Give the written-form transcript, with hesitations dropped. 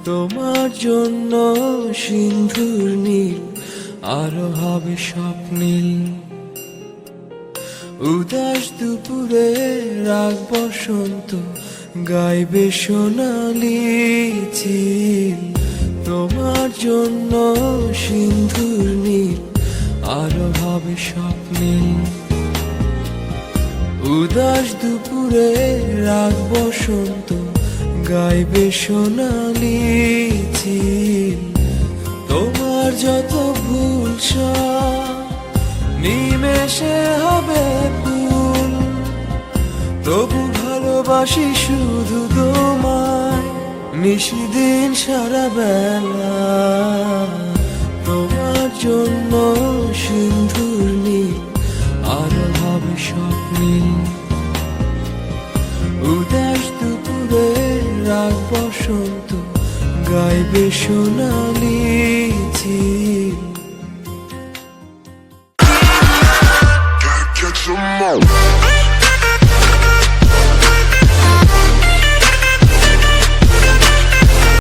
তোমার জন্য সিন্ধুর নীল আরো হবে স্বপ্নীল। উদাস দুপুরে রাগ বসন্ত গাইবে সোনালি চিল। তোমার জন্য সিন্ধুর নীল আরো হবে স্বপ্নীল। উদাস দুপুরে রাগ বসন্ত গাইবে সোনালি চিল। তোমার যত ভুল নিমেষে হবে ভুল, তবু ভালোবাসি শুধু তোমায় নিশিদিন সারা বেলা। তোমার জন্য সিন্ধুর নীল আরো হবে স্বপ্নীল। উদাস দুপুরে রাগ বসন্ত গাইবে সোনালি চিল। Catch 'em all.